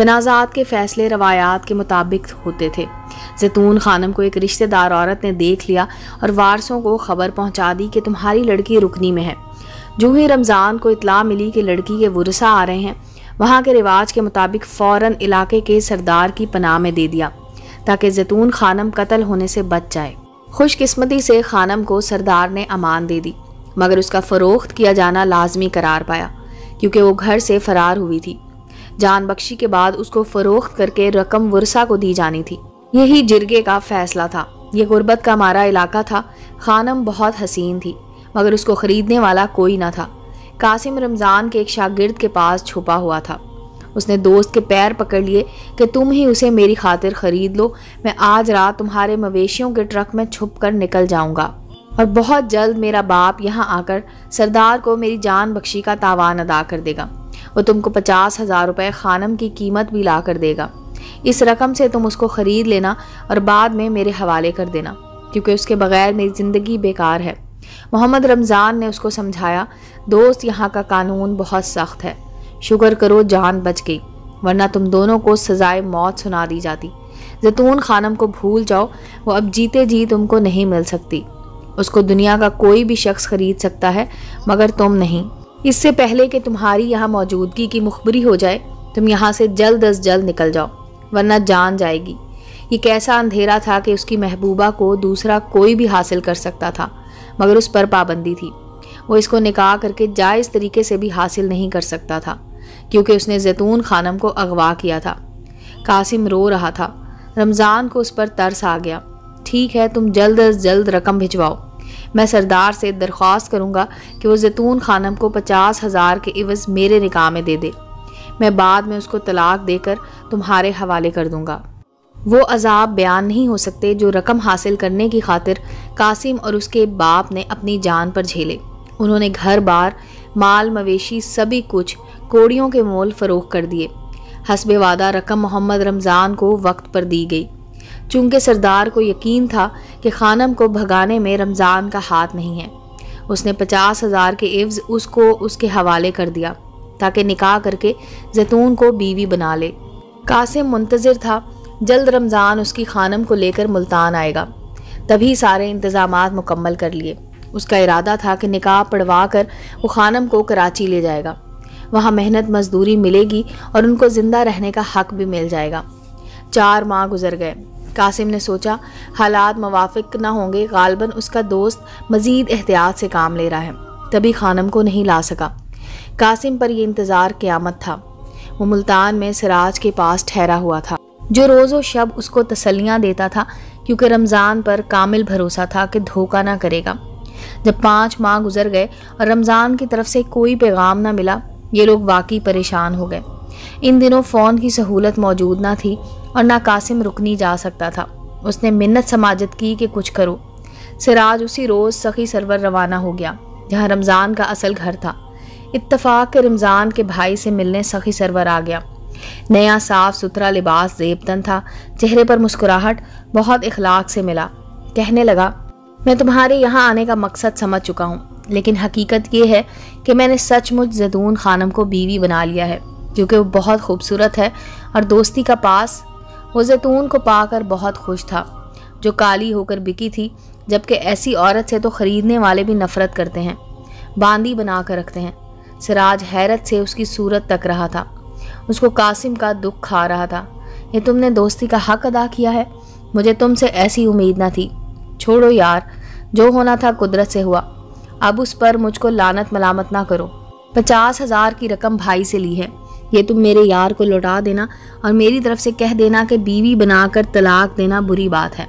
تنازعات کے فیصلے روایات کے مطابق ہوتے تھے۔ زیتون خانم کو ایک رشتہ دار عورت نے دیکھ لیا اور وارثوں کو خبر پہنچا دی کہ تمہاری لڑکی رکنی میں ہے۔ جو ہی رمضان کو اطلاع ملی کہ لڑکی کے ورثاء آ رہے ہیں، وہاں کے رواج کے مطابق فوراً علاقے کے سردار کی پناہ میں دے دیا تاکہ زیتون خانم قتل ہونے سے بچ جائے۔ خوش قسمتی سے خانم کو سردار نے امان دے دی، مگر اس کا فروخت کیا جانا لازمی قرار پایا کیونکہ وہ گھر سے فرار ہوئی تھی۔ جان بخشی کے بعد اس کو فروخت کر کے رقم ورثاء کو دی جانی تھی۔ یہی جرگے کا فیصلہ تھا۔ یہ غربت کا مارا علاقہ تھا۔ خانم بہت حسین تھی مگر اس کو خریدنے والا کوئی نہ تھا۔ قاسم رمضان کے ایک شاگرد کے پاس چھپا ہوا تھا۔ اس نے دوست کے پیر پکڑ لیے کہ تم ہی اسے میری خاطر خرید لو، میں آج رات تمہارے مویشیوں کے ٹرک میں چھپ کر نکل جاؤں گا اور بہت جلد میرا باپ یہاں آ کر سردار کو میری جان بخشی کا تاوان ادا کر دے گا۔ وہ تم کو 50,000 روپے خانم کی قیمت بھی لا کر دے گا۔ اس رقم سے تم اس کو خرید لینا اور بعد میں میرے حوالے کر دینا، کیونکہ اس کے بغیر میری زندگی بیکار ہے۔ محمد رمضان نے اس کو سمجھایا، دوست یہاں کا قانون بہت سخت ہے، شکر کرو جان بچ گئی، ورنہ تم دونوں کو سزائے موت سنا دی جاتی۔ زیتون خانم کو بھول جاؤ، وہ اب جیتے جی تم کو نہیں مل سکتی۔ اس کو دنیا کا کوئی بھی شخص خرید سکتا ہے مگر تم نہیں۔ اس سے پہلے کہ تمہاری یہاں موجودگی کی مخبری ہو جائے تم یہاں سے جلد از جلد نکل جاؤ، ورنہ جان جائے گی۔ یہ کیسا اندھیرا تھا کہ اس کی محبوبہ کو دوسرا کوئی بھی حاصل کر سکتا تھا مگر اس پر پابندی تھی۔ وہ اس کو نکاح کر کے جائز طریقے سے بھی حاصل نہیں کر سکتا تھا کیونکہ اس نے زیتون خانم کو اغوا کیا تھا۔ قاسم رو رہا تھا۔ رمضان کو اس پر ترس آ گیا۔ ٹھیک ہے، تم جلد از جلد رقم بھجواؤ، میں سردار سے درخواست کروں گا کہ وہ زیتون خانم کو 50,000 کے عوض میرے نکاح میں دے دے، میں بعد میں اس کو طلاق دے کر تمہارے حوالے کر دوں گا۔ وہ عذاب بیان نہیں ہو سکتے جو رقم حاصل کرنے کی خاطر قاسم اور اس کے باپ نے اپنی جان پر جھیلے۔ انہوں نے گھر بار، مال مویشی، سبھی کچھ کوڑیوں کے مول فروخت کر دیے۔ حسب وعدہ رقم محمد رمضان کو وقت پر دی گئی۔ چونکہ سردار کو یقین تھا کہ خانم کو بھگانے میں رمضان کا ہاتھ نہیں ہے، اس نے 50,000 کے عوض اس کو اس کے حوالے کر دیا تاکہ نکاح کر کے زیتون کو بیوی بنا لے۔ قاسم منتظر تھا جلد رمضان اس کی خانم کو لے کر ملتان آئے گا، تبھی سارے انتظامات مکمل کر لیے۔ اس کا ارادہ تھا کہ نکاح پڑھوا کر وہ خانم کو کراچی لے جائے گا، وہاں محنت مزدوری ملے گی اور ان کو زندہ رہنے کا حق بھی مل جائے گا۔ 4 ماہ گزر گئے۔ قاسم نے سوچا حالات موافق نہ ہوں گے، غالباً اس کا دوست مزید احتیاط سے کام لے رہا ہے، تبھی خانم کو نہیں لا سکا۔ قاسم پر یہ انتظار قیامت تھا۔ وہ ملتان میں سراج کے پاس ٹھہرا ہوا تھا جو روز و شب اس کو تسلیاں دیتا تھا، کیونکہ رمضان پر کامل بھروسہ تھا کہ دھوکہ نہ کرے گا۔ جب 5 ماہ گزر گئے اور رمضان کی طرف سے کوئی پیغام نہ ملا، یہ لوگ واقعی پریشان ہو گئے۔ ان دنوں فون کی سہولت موجود نہ تھی اور نہ قاسم رکنی جا سکتا تھا۔ اس نے منت سماجت کی کہ کچھ کرو۔ سراج اسی روز سخی سرور روانہ ہو گیا جہاں رمضان کا اصل گھر تھا۔ اتفاق کے رمضان کے بھائی سے ملنے سخی سرور آ گیا۔ نیا صاف ستھرا لباس زیب تن تھا، چہرے پر مسکراہٹ، بہت اخلاق سے ملا۔ کہنے لگا، میں تمہارے یہاں آنے کا مقصد سمجھ چکا ہوں، لیکن حقیقت یہ ہے کہ میں نے سچ مچ زیتون خانم کو بیوی بنا لیا ہے، کیونکہ وہ بہت خوبصورت ہے اور دوستی کا پاس۔ وہ زیتون کو پا کر بہت خوش تھا، جو کالی ہو کر بکی تھی، جبکہ ایسی عورت سے تو خریدنے والے بھی نفرت کرتے ہیں، باندی بنا کر رکھتے ہیں۔ سراج حیرت سے اس کی صورت تک رہا تھا۔ اس کو قاسم کا دکھ کھا رہا تھا۔ یہ تم نے دوستی کا حق ادا کیا ہے، مجھے تم سے ایسی امید نہ تھی۔ چھوڑو یار، جو ہونا تھا قدرت سے ہوا، اب اس پر مجھ کو لعنت ملامت نہ کرو۔ 50,000 کی رقم بھائی سے لی ہے، یہ تم میرے یار کو لوٹا دینا اور میری طرف سے کہہ دینا کہ بیوی بنا کر طلاق دینا بری بات ہے۔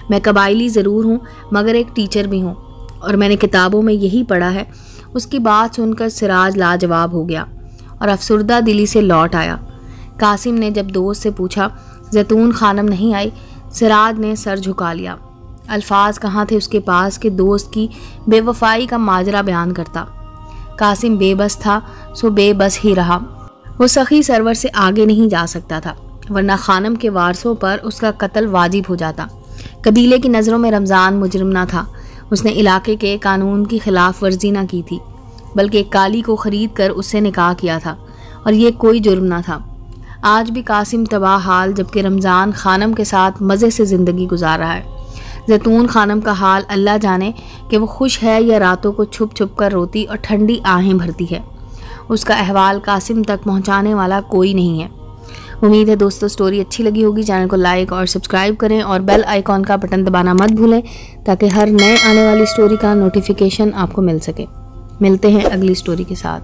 میں قبائلی ضرور ہوں مگر ایک ٹیچر بھی ہوں اور میں نے کتابوں میں یہی پڑھا ہے۔ اس کی بات سن کر سراج لاجواب ہو گیا اور افسردہ دلی سے لوٹ آیا۔ قاسم نے جب دوست سے پوچھا زیتون خانم نہیں آئی، سراج نے سر جھکا لیا۔ الفاظ کہاں تھے اس کے پاس کہ دوست کی بے وفائی کا ماجرا بیان کرتا۔ قاسم بے بس تھا سو بے بس ہی رہا۔ وہ سخی سرور سے آگے نہیں جا سکتا تھا، ورنہ خانم کے وارثوں پر اس کا قتل واجب ہو جاتا۔ قبیلے کی نظروں میں رمضان مجرم نہ تھا، اس نے علاقے کے قانون کی خلاف ورزی نہ کی تھی، بلکہ ایک کالی کو خرید کر اس سے نکاح کیا تھا اور یہ کوئی جرم نہ تھا۔ آج بھی قاسم تباہ حال، جبکہ رمضان خانم کے ساتھ مزے سے زندگی گزار رہا ہے۔ زیتون خانم کا حال اللہ جانے کہ وہ خوش ہے یا راتوں کو چھپ چھپ کر روتی اور ٹھنڈی آہیں بھرتی ہے۔ اس کا احوال قاسم تک پہنچانے والا کوئی نہیں ہے۔ امید ہے دوستو سٹوری اچھی لگی ہوگی۔ چینل کو لائک اور سبسکرائب کریں اور بیل آئیکن کا بٹن دبانا مت بھولیں تاکہ ہر نئے آنے والی سٹوری کا نوٹیفیکیشن آپ کو مل سکے۔ ملتے ہیں اگلی سٹوری کے ساتھ۔